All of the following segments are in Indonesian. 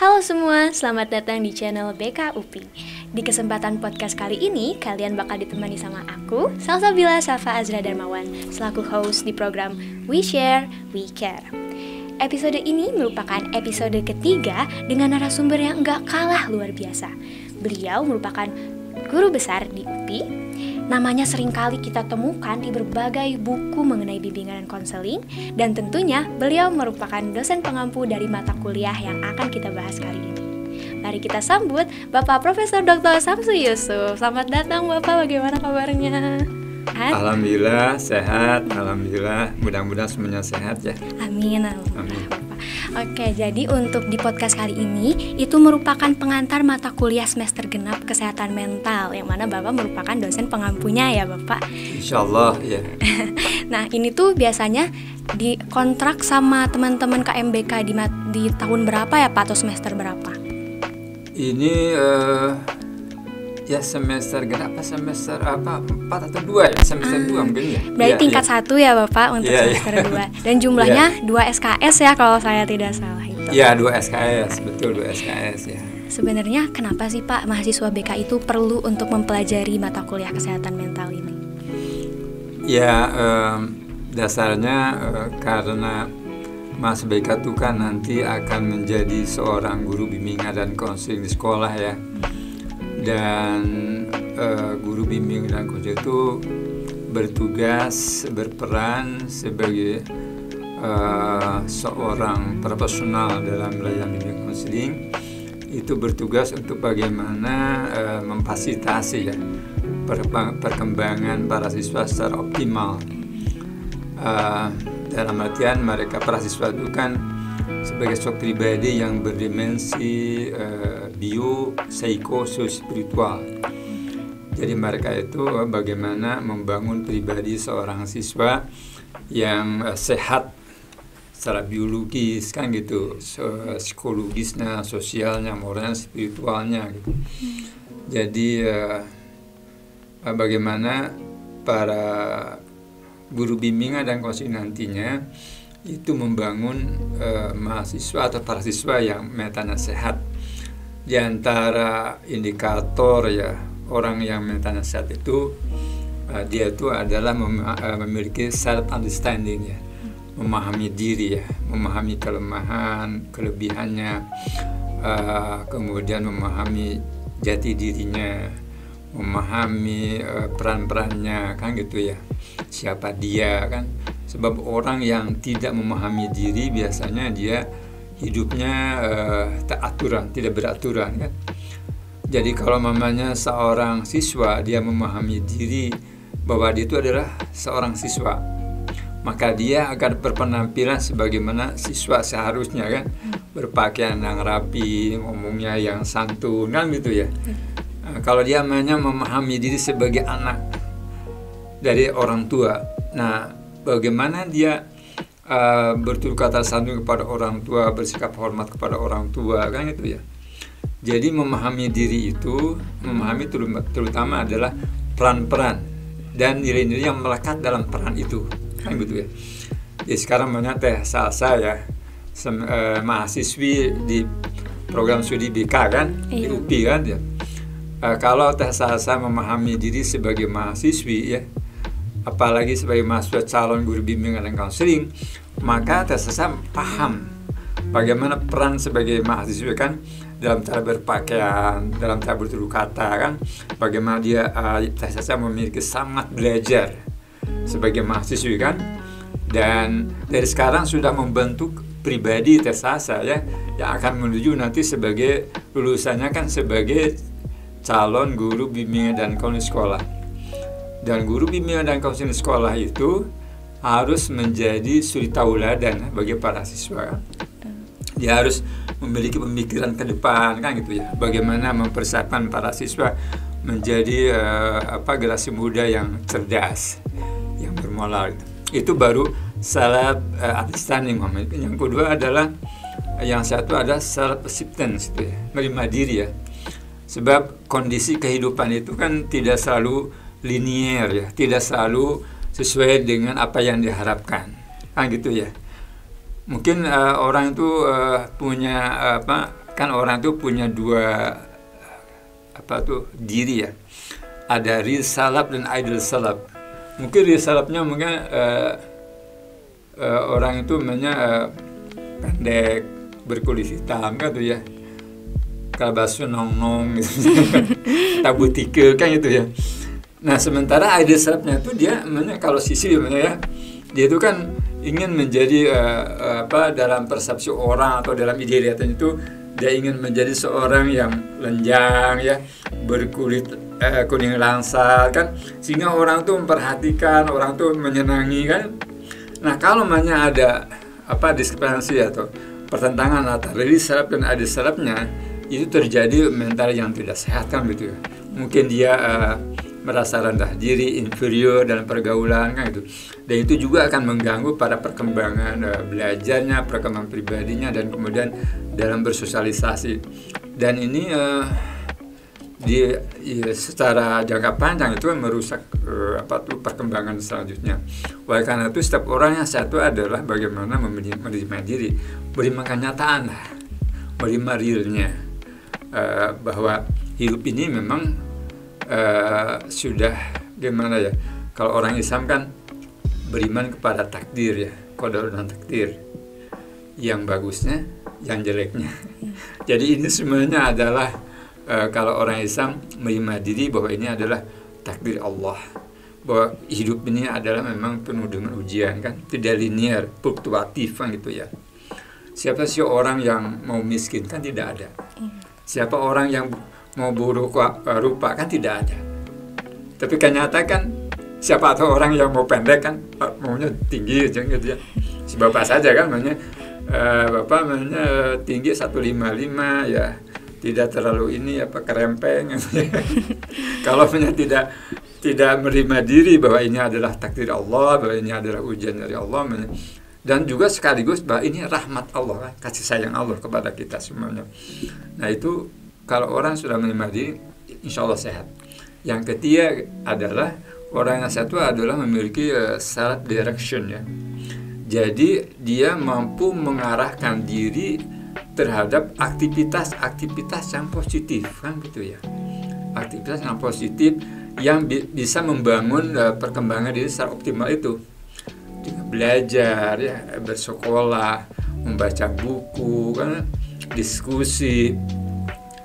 Halo semua, selamat datang di channel BK UPI. Di kesempatan podcast kali ini, kalian bakal ditemani sama aku, Salsabila Safa Azra Darmawan, selaku host di program We Share, We Care. Episode ini merupakan episode ketiga dengan narasumber yang enggak kalah luar biasa. Beliau merupakan guru besar di UPI. Namanya seringkali kita temukan di berbagai buku mengenai bimbingan dan konseling. Dan tentunya beliau merupakan dosen pengampu dari mata kuliah yang akan kita bahas kali ini. Mari kita sambut Bapak Profesor Dr. Samsu Yusuf. Selamat datang Bapak, bagaimana kabarnya? Alhamdulillah sehat, alhamdulillah, mudah-mudahan semuanya sehat ya. Amin, alhamdulillah Bapak. Oke, jadi untuk di podcast kali ini itu merupakan pengantar mata kuliah semester genap kesehatan mental, yang mana Bapak merupakan dosen pengampunya ya Bapak. Insyaallah ya. Nah ini tuh biasanya dikontrak sama teman-teman KMBK di tahun berapa ya Pak, atau semester berapa? Ini ya semester genap apa semester apa 4 atau 2 ya, semester 2 mungkin ya. Berarti ya, tingkat 1 ya Bapak untuk semester 2. Dan jumlahnya 2 SKS ya kalau saya tidak salah itu. Iya, 2 SKS, betul 2 SKS ya. Sebenarnya kenapa sih Pak mahasiswa BK itu perlu untuk mempelajari mata kuliah kesehatan mental ini? Ya dasarnya karena Mas BK itu kan nanti akan menjadi seorang guru bimbingan dan konseling di sekolah ya. Dan guru bimbing dan konseling itu bertugas berperan sebagai seorang profesional dalam layanan bimbing konseling. Itu bertugas untuk bagaimana memfasilitasi ya perkembangan para siswa secara optimal. Dalam artian mereka para siswa itu kan sebagai sosok pribadi yang berdimensi bio, psiko, spiritual. Jadi mereka itu bagaimana membangun pribadi seorang siswa yang sehat secara biologis kan gitu, psikologisnya, sosialnya, moralnya, spiritualnya gitu. Jadi bagaimana para guru bimbingan dan konseling nantinya itu membangun mahasiswa atau para siswa yang mentalnya sehat. Di antara indikator ya orang yang mentalnya sehat itu dia itu adalah memiliki self understanding ya, memahami diri ya, memahami kelemahan, kelebihannya, kemudian memahami jati dirinya, memahami peran-perannya kan gitu ya, siapa dia kan. Sebab orang yang tidak memahami diri biasanya dia hidupnya tak aturan, tidak beraturan kan. Jadi kalau mamanya seorang siswa dia memahami diri bahwa dia itu adalah seorang siswa, maka dia akan berpenampilan sebagaimana siswa seharusnya kan, berpakaian yang rapi, ngomongnya yang santun kan gitu ya. Kalau dia hanya memahami diri sebagai anak dari orang tua, nah bagaimana dia bertutur kata santun kepada orang tua, bersikap hormat kepada orang tua kan itu ya. Jadi memahami diri itu, memahami terutama adalah peran-peran dan nilai-nilai yang melekat dalam peran itu kan gitu ya. Jadi sekarang banyak teh salsa ya, mahasiswi di program studi BK kan, di UPI kan ya. Kalau teh salsa memahami diri sebagai mahasiswi ya, apalagi sebagai mahasiswa calon guru bimbingan dan konseling, maka terasa paham bagaimana peran sebagai mahasiswa kan, dalam cara berpakaian, dalam cara bertutur kata kan, bagaimana dia terasa memiliki semangat belajar sebagai mahasiswa kan, dan dari sekarang sudah membentuk pribadi terasa ya, yang akan menuju nanti sebagai lulusannya kan sebagai calon guru bimbingan dan konseling sekolah. Dan guru bimbingan dan konseling sekolah itu harus menjadi suri tauladan bagi para siswa. Dia harus memiliki pemikiran ke depan kan gitu ya. Bagaimana mempersiapkan para siswa menjadi generasi muda yang cerdas, yang bermoral. Itu baru self understanding. Yang kedua adalah yang satu adalah self acceptance itu ya, menerima diri ya. Sebab kondisi kehidupan itu kan tidak selalu linier ya, tidak selalu sesuai dengan apa yang diharapkan kan gitu ya. Mungkin orang itu punya kan orang tuh punya dua diri ya. Ada real salaf dan ideal salaf. Mungkin real salafnya mungkin orang itu namanya pendek, berkulit hitam kan tuh ya. Kalbasu nong-nong gitu. Tabu tike kan gitu ya. Nah, sementara ideal salafnya itu dia namanya kalau sisi ya, dia itu kan ingin menjadi dalam persepsi orang atau dalam ide lihatnya itu dia ingin menjadi seorang yang lenjang ya, berkulit kuning langsat kan, sehingga orang tuh memperhatikan, orang tuh menyenangi kan. Nah, kalau namanya ada diskrepansi atau pertentangan antara real salaf dan ideal salafnya, itu terjadi mental yang tidak sehat kan gitu ya. Mungkin dia merasa rendah diri, inferior dalam pergaulan kan gitu. Dan itu juga akan mengganggu pada perkembangan belajarnya, perkembangan pribadinya, dan kemudian dalam bersosialisasi. Dan ini secara jangka panjang itu merusak perkembangan selanjutnya. Oleh karena itu setiap orang yang satu adalah bagaimana menerima diri, menerima kenyataan, menerima realnya, bahwa hidup ini memang sudah gimana ya, kalau orang Islam kan beriman kepada takdir ya, qadar dan takdir, yang bagusnya, yang jeleknya. Jadi ini semuanya adalah kalau orang Islam menerima diri bahwa ini adalah takdir Allah, bahwa hidup ini adalah memang penuh dengan ujian kan, tidak linear, fluktuatif kan gitu ya. Siapa sih orang yang mau miskin kan tidak ada. Siapa orang yang mau buruk rupa kan tidak ada. Tapi kenyataan kan siapa atau orang yang mau pendek kan maunya tinggi aja gitu ya. Si bapak saja kan maunya bapak maunya tinggi 155 ya, tidak terlalu ini kerempeng gitu ya. Kalau maunya tidak menerima diri bahwa ini adalah takdir Allah, bahwa ini adalah ujian dari Allah, dan juga sekaligus bahwa ini rahmat Allah, kasih sayang Allah kepada kita semuanya. Nah, itu kalau orang sudah menerima diri, insya Allah sehat. Yang ketiga adalah orang yang satu adalah memiliki self direction ya. Jadi dia mampu mengarahkan diri terhadap aktivitas-aktivitas yang positif kan gitu ya. Aktivitas yang positif yang bisa membangun perkembangan diri secara optimal itu. Dengan belajar ya, bersekolah, membaca buku kan, diskusi.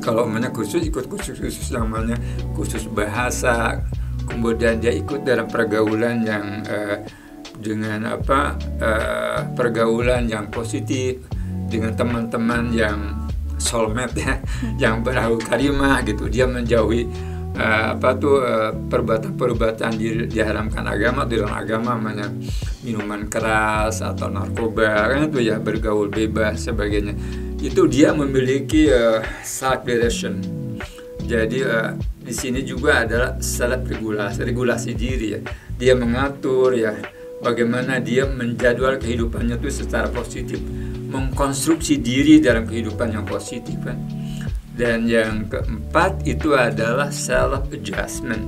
Kalau namanya khusus ikut khusus namanya khusus bahasa, kemudian dia ikut dalam pergaulan yang dengan pergaulan yang positif dengan teman-teman yang soulmate ya, yang berahu karimah gitu. Dia menjauhi perbuatan-perbuatan diharamkan agama, di dalam agama namanya minuman keras atau narkoba kan itu ya, bergaul bebas sebagainya. Itu dia memiliki self direction. Jadi di sini juga adalah self regulasi diri ya. Dia mengatur ya bagaimana dia menjadwal kehidupannya itu secara positif, mengkonstruksi diri dalam kehidupan yang positif kan. Dan yang keempat itu adalah self adjustment.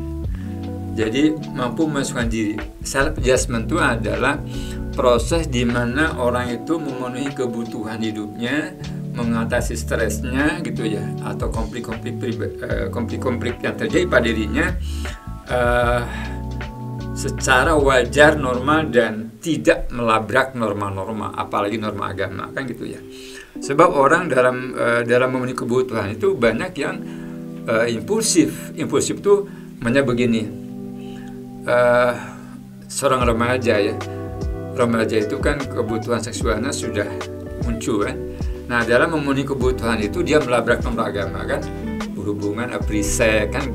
Jadi mampu memasukkan diri. Self adjustment itu adalah proses di mana orang itu memenuhi kebutuhan hidupnya, mengatasi stresnya gitu ya, atau konflik-konflik yang terjadi pada dirinya secara wajar, normal, dan tidak melabrak norma-norma, apalagi norma agama kan gitu ya. Sebab orang dalam memenuhi kebutuhan itu banyak yang impulsif itu namanya begini, seorang remaja itu kan kebutuhan seksualnya sudah muncul kan. Nah, dalam memenuhi kebutuhan itu dia melabrak norma agama kan, berhubungan aprise kan,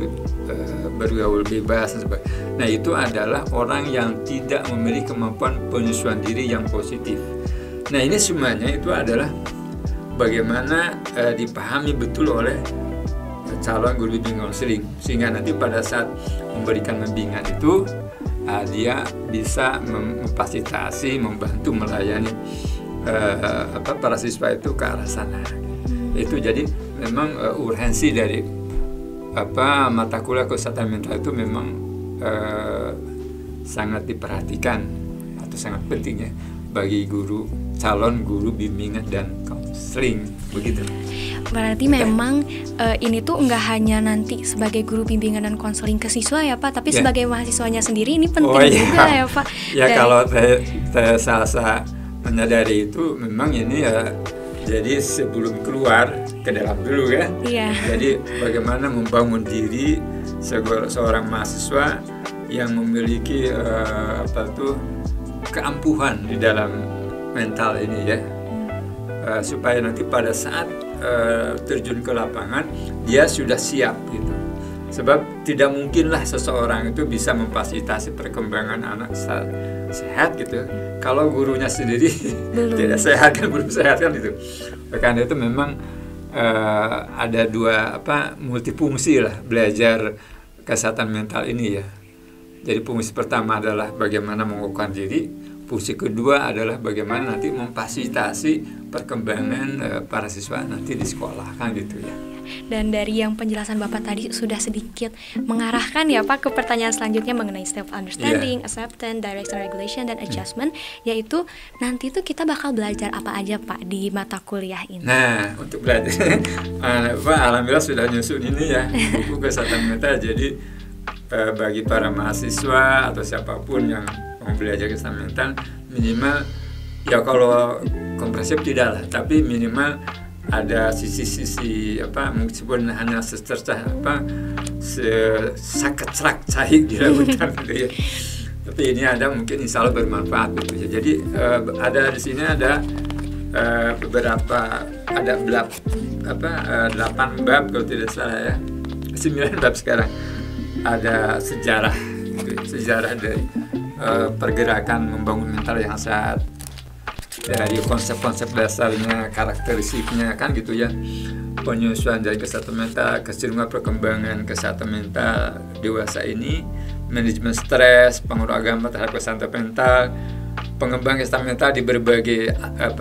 bergaul bebas dan sebagainya. Nah, itu adalah orang yang tidak memiliki kemampuan penyesuaian diri yang positif. Nah, ini semuanya itu adalah bagaimana dipahami betul oleh calon guru bimbing konseling, sehingga nanti pada saat memberikan bimbingan itu dia bisa memfasilitasi, membantu melayani para siswa itu ke arah sana. Itu jadi memang urgensi dari mata kuliah kesehatan mental itu memang sangat diperhatikan atau sangat penting ya bagi calon guru bimbingan dan konseling. konseling begitu. Berarti memang ini tuh nggak hanya nanti sebagai guru bimbingan dan konseling ke siswa ya Pak, tapi sebagai mahasiswanya sendiri ini penting juga ya Pak. Ya kalau saya menyadari itu memang ini ya, jadi sebelum keluar ke dalam dulu kan. Iya. Jadi bagaimana membangun diri seorang mahasiswa yang memiliki keampuhan di dalam mental ini ya, supaya nanti pada saat terjun ke lapangan dia sudah siap gitu. Sebab tidak mungkinlah seseorang itu bisa memfasilitasi perkembangan anak sehat gitu kalau gurunya sendiri tidak sehat kan, belum sehat kan itu. Karena itu memang ada dua multifungsi lah belajar kesehatan mental ini ya. Jadi fungsi pertama adalah bagaimana mengukuhkan diri, fungsi kedua adalah bagaimana nanti memfasilitasi perkembangan para siswa nanti di sekolah kan gitu ya. Dan dari yang penjelasan Bapak tadi sudah sedikit mengarahkan ya Pak ke pertanyaan selanjutnya mengenai self understanding, acceptance, direction, regulation, dan adjustment, yaitu nanti tuh kita bakal belajar apa aja Pak di mata kuliah ini. Nah, untuk belajar Pak alhamdulillah sudah nyusun ini ya buku kesehatan mental. Jadi bagi para mahasiswa atau siapapun yang mau belajar kesehatan mental, minimal ya kalau komprehensif tidak lah, tapi minimal ada sisi-sisi meskipun hanya secercah sesak cahik di lautan gitu ya. Tapi ini ada mungkin insya Allah bermanfaat gitu ya. Jadi ada di sini ada beberapa 8 bab kalau tidak salah ya. 9 bab sekarang. Ada sejarah gitu, sejarah dari pergerakan membangun mental yang sehat, dari konsep-konsep dasarnya, karakteristiknya kan gitu ya, penyesuaian dari kesehatan mental, kecenderungan perkembangan kesehatan mental dewasa ini, manajemen stres, pengaruh agama terhadap kesehatan mental, pengembangan kesehatan mental di berbagai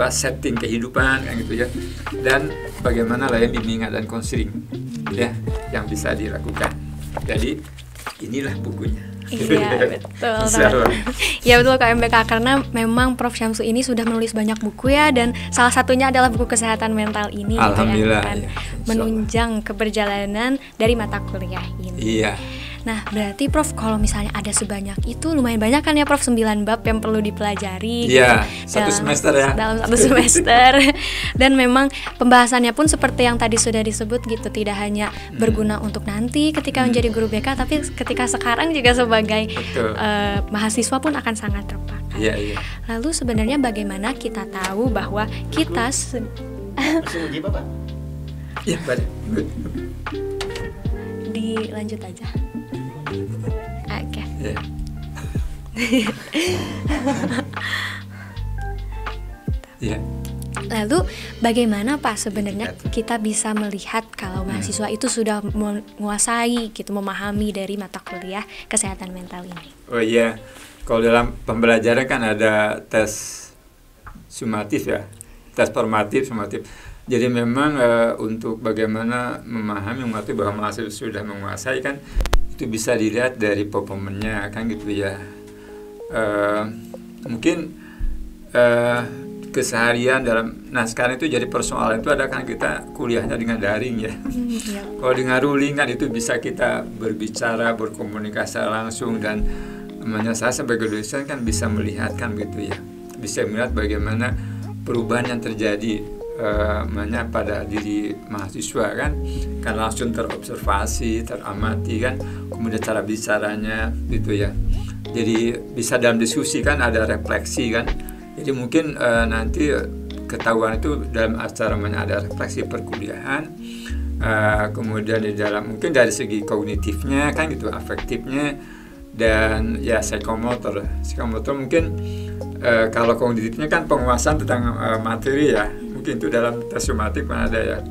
setting kehidupan kan gitu ya, dan bagaimana layanan bimbingan dan konseling ya yang bisa dilakukan. Jadi inilah bukunya. Iya betul. Ya betul Kak MBK, karena memang Prof Syamsu ini sudah menulis banyak buku ya, dan salah satunya adalah buku kesehatan mental ini Alhamdulillah, yang akan menunjang keberjalanan dari mata kuliah ini. Iya. Nah berarti Prof kalau misalnya ada sebanyak itu lumayan banyak kan ya Prof, 9 bab yang perlu dipelajari. Iya, satu semester ya. Dalam 1 semester. Dan memang pembahasannya pun seperti yang tadi sudah disebut gitu, tidak hanya berguna untuk nanti ketika menjadi guru BK, tapi ketika sekarang juga sebagai mahasiswa pun akan sangat terpakai. Iya. Lalu sebenarnya bagaimana kita tahu bahwa kita uji Bapak? Iya, dilanjut aja. Oke. Yeah. Yeah. Lalu bagaimana Pak sebenarnya kita bisa melihat kalau mahasiswa itu sudah menguasai gitu, memahami dari mata kuliah kesehatan mental ini? Oh iya, kalau dalam pembelajaran kan ada tes sumatif ya, tes formatif, sumatif. Jadi memang untuk bagaimana memahami, mengerti bahwa mahasiswa sudah menguasai kan, itu bisa dilihat dari performanya kan gitu ya. Mungkin keseharian dalam, nah sekarang itu jadi persoalan itu ada kan kita kuliahnya dengan daring ya. Kalau dengan ruling kan itu bisa kita berbicara, berkomunikasi langsung, dan namanya saya sebagai dosen kan bisa melihat kan gitu ya, bisa melihat bagaimana perubahan yang terjadi pada diri mahasiswa kan langsung terobservasi, teramati kan, kemudian cara bicaranya gitu ya. Jadi bisa dalam diskusi kan ada refleksi kan. Jadi mungkin nanti ketahuan itu dalam acara ada refleksi perkuliahan, kemudian di dalam mungkin dari segi kognitifnya kan gitu, afektifnya, dan ya psikomotor mungkin kalau kognitifnya kan penguasaan tentang materi ya, mungkin itu dalam tes sumatif kan ada ya,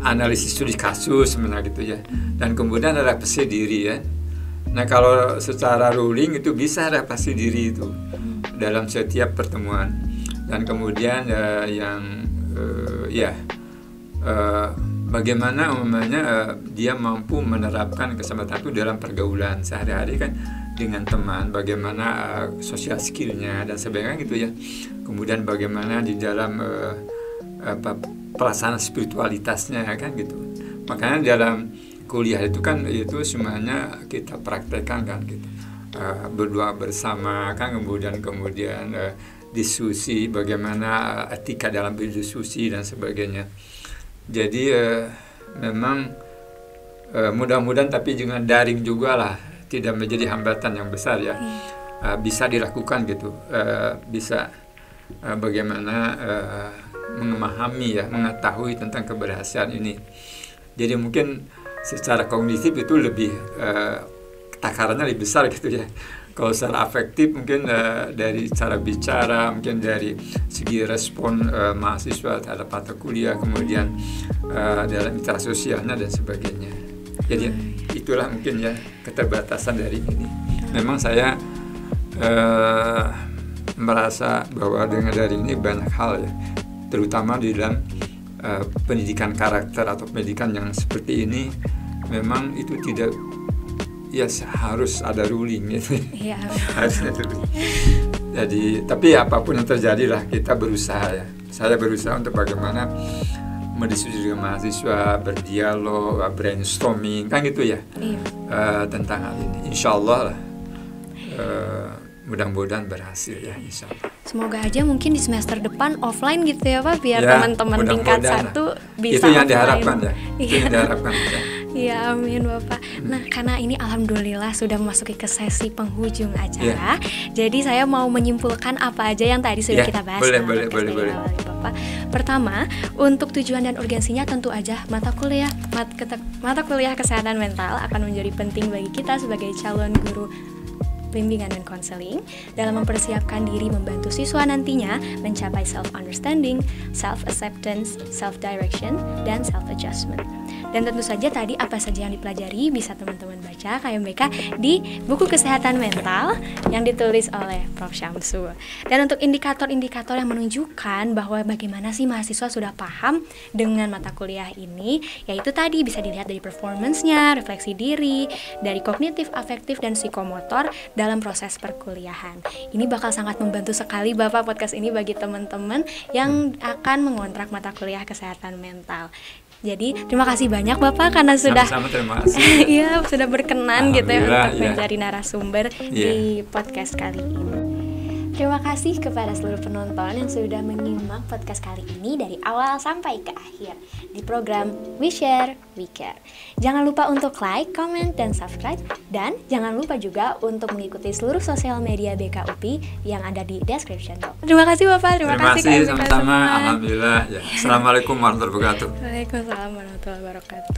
analisis studi kasus sebenarnya gitu ya, dan kemudian ada refleksi diri ya. Nah kalau secara ruling itu bisa refleksi diri itu dalam setiap pertemuan, dan kemudian bagaimana umumnya dia mampu menerapkan kesempatan itu dalam pergaulan sehari-hari kan, dengan teman, bagaimana social skillnya dan sebagainya gitu ya. Kemudian bagaimana di dalam pelaksanaan spiritualitasnya kan gitu. Makanya dalam kuliah itu kan itu semuanya kita praktekkan kan gitu. Berdoa bersama kan, kemudian diskusi bagaimana etika dalam berdiskusi dan sebagainya. Jadi memang mudah-mudahan tapi juga daring juga lah, tidak menjadi hambatan yang besar ya. Bisa dilakukan gitu, bisa bagaimana memahami ya, mengetahui tentang keberhasilan ini. Jadi mungkin secara kognitif itu lebih takarannya lebih besar gitu ya. Kalau secara afektif mungkin dari cara bicara, mungkin dari segi respon mahasiswa terhadap mata kuliah, kemudian dalam interaksi sosialnya dan sebagainya. Jadi itulah mungkin ya keterbatasan dari ini. Memang saya merasa bahwa dengan dari ini banyak hal ya, terutama di dalam pendidikan karakter atau pendidikan yang seperti ini, memang itu tidak ya harus ada ruling gitu. Iya. Harus ada ruling. Jadi tapi apapun yang terjadi lah kita berusaha ya. Saya berusaha untuk bagaimana mendiskusi dengan mahasiswa, berdialog, brainstorming kan gitu ya. Iya. Tentang hal ini. Insya Allah lah. Mudah-mudahan berhasil ya, insya Allah. Semoga aja mungkin di semester depan offline gitu ya Pak, biar teman-teman tingkat 1 bisa itu yang offline. Diharapkan ya. Itu yang diharapkan ya. Iya, amin Bapak. Nah, karena ini alhamdulillah sudah memasuki ke sesi penghujung acara. Jadi saya mau menyimpulkan apa aja yang tadi sudah kita bahas. Boleh. Bapak. Pertama, untuk tujuan dan urgensinya tentu aja mata kuliah kesehatan mental akan menjadi penting bagi kita sebagai calon guru bimbingan dan konseling dalam mempersiapkan diri membantu siswa nantinya mencapai self-understanding, self-acceptance, self-direction, dan self-adjustment. Dan tentu saja tadi apa saja yang dipelajari bisa teman-teman baca KMBK di buku kesehatan mental yang ditulis oleh Prof. Syamsul. Dan untuk indikator-indikator yang menunjukkan bahwa bagaimana sih mahasiswa sudah paham dengan mata kuliah ini, yaitu tadi bisa dilihat dari performance-nya, refleksi diri, dari kognitif, afektif, dan psikomotor dalam proses perkuliahan. Ini bakal sangat membantu sekali Bapak podcast ini bagi teman-teman yang akan mengontrak mata kuliah kesehatan mental. Jadi terima kasih banyak Bapak karena sudah terima kasih. Iya, sudah berkenan gitu ya untuk menjadi narasumber di podcast kali ini. Terima kasih kepada seluruh penonton yang sudah menyimak podcast kali ini dari awal sampai ke akhir di program We Share, We Care. Jangan lupa untuk like, comment, dan subscribe. Dan jangan lupa juga untuk mengikuti seluruh sosial media BKUPI yang ada di description box. Terima kasih Bapak, terima kasih sama-sama. Alhamdulillah. Ya. Assalamualaikum warahmatullahi wabarakatuh. Waalaikumsalam warahmatullahi wabarakatuh.